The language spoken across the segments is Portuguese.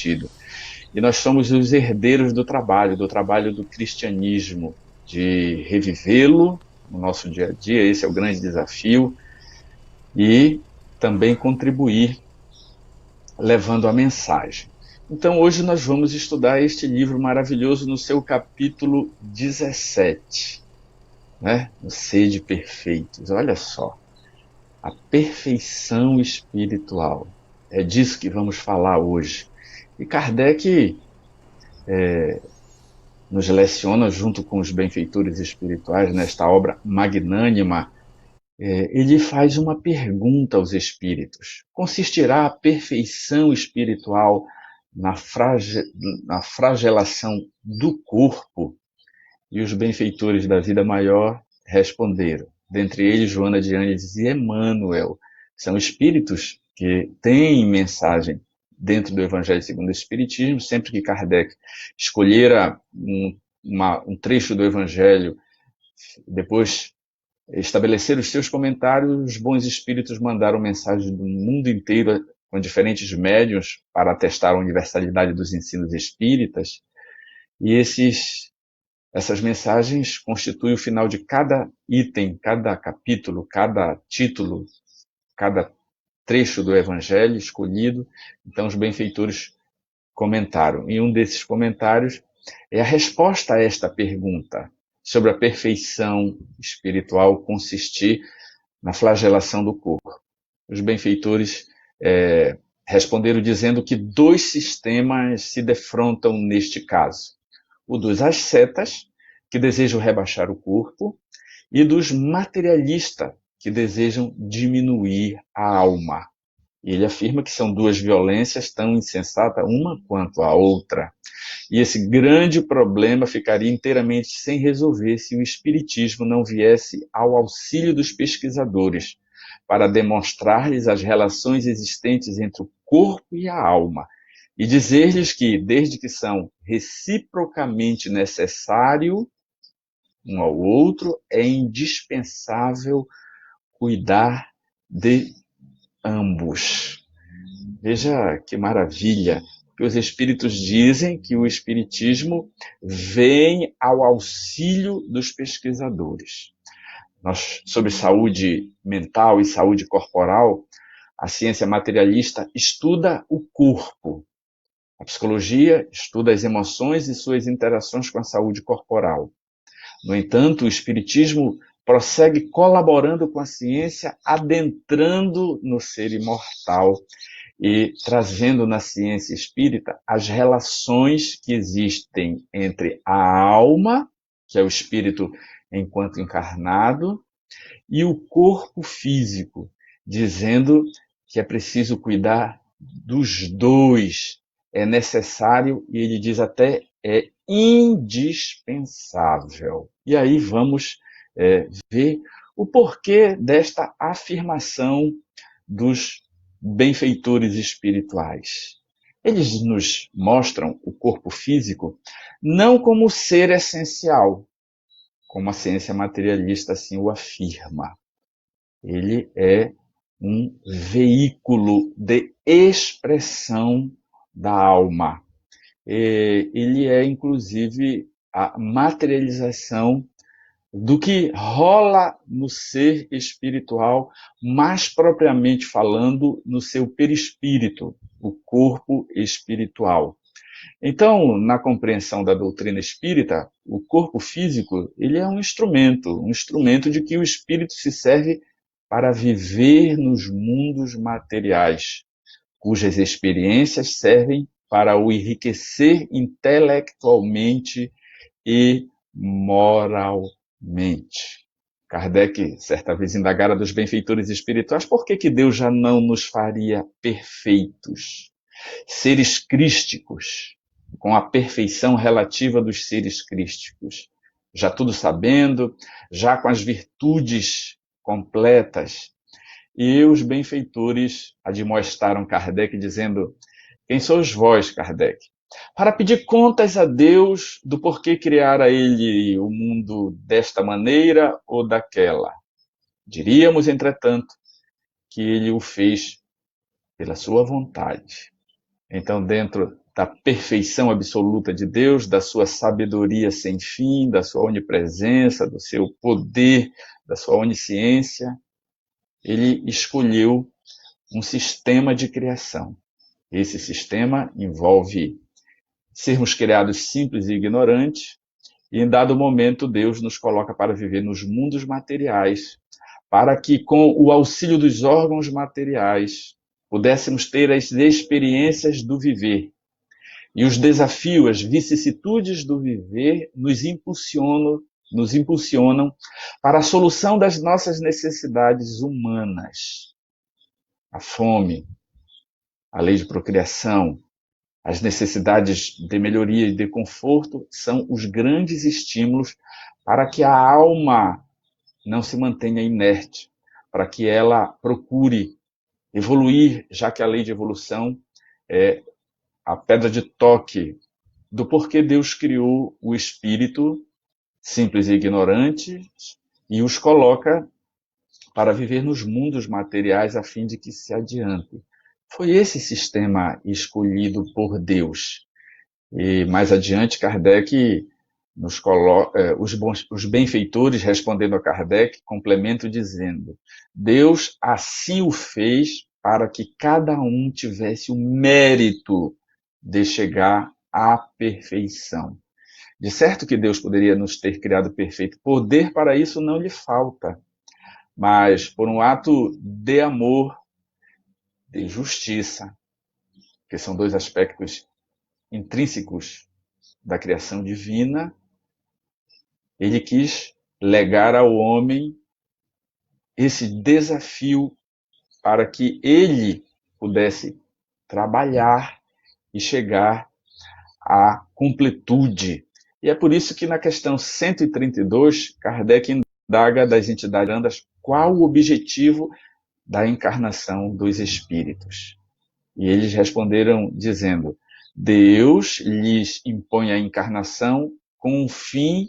sentido. E nós somos os herdeiros do trabalho do cristianismo, de revivê-lo no nosso dia a dia, esse é o grande desafio, e também contribuir levando a mensagem. Então hoje nós vamos estudar este livro maravilhoso no seu capítulo 17, né? No Sede Perfeitos. Olha só, a perfeição espiritual. É disso que vamos falar hoje. E Kardec nos leciona, junto com os benfeitores espirituais, nesta obra magnânima, ele faz uma pergunta aos espíritos. Consistirá a perfeição espiritual na, na flagelação do corpo? E os benfeitores da vida maior responderam. Dentre eles, Joana de Ângeles e Emmanuel. São espíritos que têm mensagem dentro do Evangelho segundo o Espiritismo. Sempre que Kardec escolhera um trecho do Evangelho, depois estabelecer os seus comentários, os bons espíritos mandaram mensagens do mundo inteiro com diferentes médiuns para atestar a universalidade dos ensinos espíritas. E essas mensagens constituem o final de cada item, cada capítulo, cada título, cada trecho do Evangelho escolhido. Então os benfeitores comentaram. E um desses comentários é a resposta a esta pergunta sobre a perfeição espiritual consistir na flagelação do corpo. Os benfeitores responderam dizendo que dois sistemas se defrontam neste caso. O dos ascetas, que desejam rebaixar o corpo, e dos materialistas, que desejam diminuir a alma. E ele afirma que são duas violências tão insensatas uma quanto a outra. E esse grande problema ficaria inteiramente sem resolver se o Espiritismo não viesse ao auxílio dos pesquisadores para demonstrar-lhes as relações existentes entre o corpo e a alma e dizer-lhes que, desde que são reciprocamente necessários um ao outro, é indispensável cuidar de ambos. Veja que maravilha, que os espíritos dizem que o espiritismo vem ao auxílio dos pesquisadores. Sobre saúde mental e saúde corporal, a ciência materialista estuda o corpo. A psicologia estuda as emoções e suas interações com a saúde corporal. No entanto, o espiritismo prossegue colaborando com a ciência, adentrando no ser imortal e trazendo na ciência espírita as relações que existem entre a alma, que é o espírito enquanto encarnado, e o corpo físico, dizendo que é preciso cuidar dos dois, é necessário, e ele diz até é indispensável. E aí vamos ver o porquê desta afirmação dos benfeitores espirituais. Eles nos mostram o corpo físico não como ser essencial, como a ciência materialista assim o afirma. Ele é um veículo de expressão da alma. Ele é, inclusive, a materialização do que rola no ser espiritual, mais propriamente falando, no seu perispírito, o corpo espiritual. Então, na compreensão da doutrina espírita, o corpo físico ele é um instrumento de que o espírito se serve para viver nos mundos materiais, cujas experiências servem para o enriquecer intelectualmente e moralmente. Kardec, certa vez, indagara dos benfeitores espirituais por que Deus já não nos faria perfeitos, seres crísticos, com a perfeição relativa dos seres crísticos, já tudo sabendo, já com as virtudes completas. E os benfeitores admoestaram Kardec, dizendo: quem sois vós, Kardec? Para pedir contas a Deus do porquê criara ele o mundo desta maneira ou daquela. Diríamos, entretanto, que ele o fez pela sua vontade. Então, dentro da perfeição absoluta de Deus, da sua sabedoria sem fim, da sua onipresença, do seu poder, da sua onisciência, ele escolheu um sistema de criação. Esse sistema envolve sermos criados simples e ignorantes, e em dado momento Deus nos coloca para viver nos mundos materiais, para que com o auxílio dos órgãos materiais pudéssemos ter as experiências do viver. E os desafios, as vicissitudes do viver nos impulsionam para a solução das nossas necessidades humanas. A fome, a lei de procriação, as necessidades de melhoria e de conforto são os grandes estímulos para que a alma não se mantenha inerte, para que ela procure evoluir, já que a lei de evolução é a pedra de toque do porquê Deus criou o espírito simples e ignorante e os coloca para viver nos mundos materiais a fim de que se adiante. Foi esse sistema escolhido por Deus. E mais adiante, Kardec nos coloca, os benfeitores, respondendo a Kardec, complementam dizendo: Deus assim o fez para que cada um tivesse o mérito de chegar à perfeição. De certo que Deus poderia nos ter criado perfeito, poder para isso não lhe falta, mas por um ato de amor, de justiça, que são dois aspectos intrínsecos da criação divina, ele quis legar ao homem esse desafio para que ele pudesse trabalhar e chegar à completude. E é por isso que na questão 132, Kardec indaga das entidades andas qual o objetivo da encarnação dos espíritos. E eles responderam dizendo: Deus lhes impõe a encarnação com o fim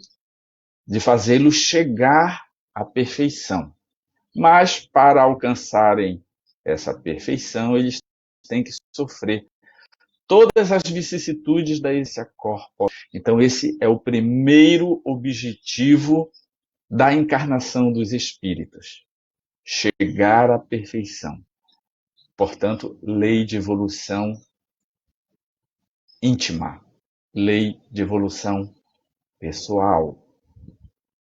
de fazê-los chegar à perfeição. Mas para alcançarem essa perfeição, eles têm que sofrer todas as vicissitudes da essência corpórea. Então esse é o primeiro objetivo da encarnação dos espíritos: chegar à perfeição. Portanto, lei de evolução íntima, lei de evolução pessoal.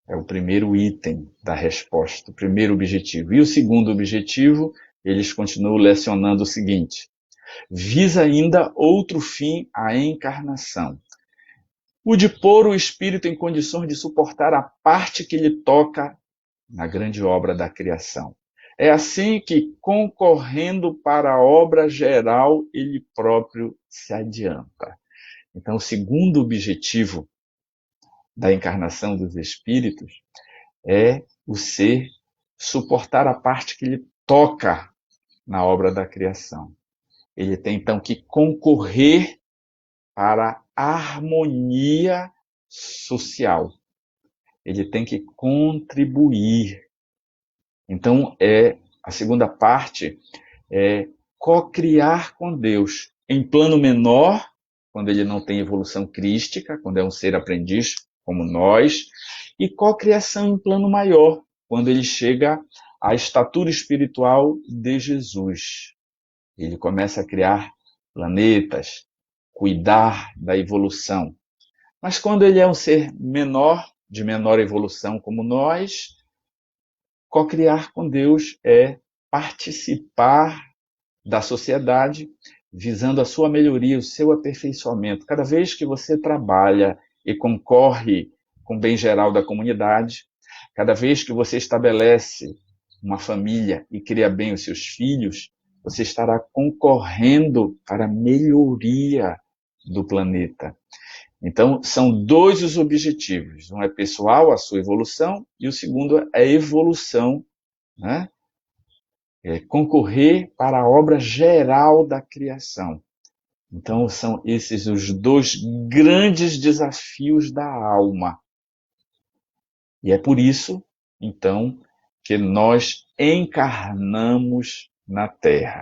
É o primeiro item da resposta, o primeiro objetivo. E o segundo objetivo, eles continuam lecionando o seguinte: visa ainda outro fim à encarnação, o de pôr o espírito em condições de suportar a parte que lhe toca na grande obra da criação. É assim que, concorrendo para a obra geral, ele próprio se adianta. Então, o segundo objetivo da encarnação dos espíritos é o ser suportar a parte que lhe toca na obra da criação. Ele tem, então, que concorrer para a harmonia social. Ele tem que contribuir. Então, a segunda parte é co-criar com Deus em plano menor, quando ele não tem evolução crística, quando é um ser aprendiz como nós, e co-criação em plano maior, quando ele chega à estatura espiritual de Jesus. Ele começa a criar planetas, cuidar da evolução. Mas quando ele é um ser menor, de menor evolução como nós, co-criar com Deus é participar da sociedade, visando a sua melhoria, o seu aperfeiçoamento. Cada vez que você trabalha e concorre com o bem geral da comunidade, cada vez que você estabelece uma família e cria bem os seus filhos, você estará concorrendo para a melhoria do planeta. Então, são dois os objetivos. Um é pessoal, a sua evolução, e o segundo é a evolução, né? Concorrer para a obra geral da criação. Então, são esses os dois grandes desafios da alma. E é por isso, então, que nós encarnamos na Terra.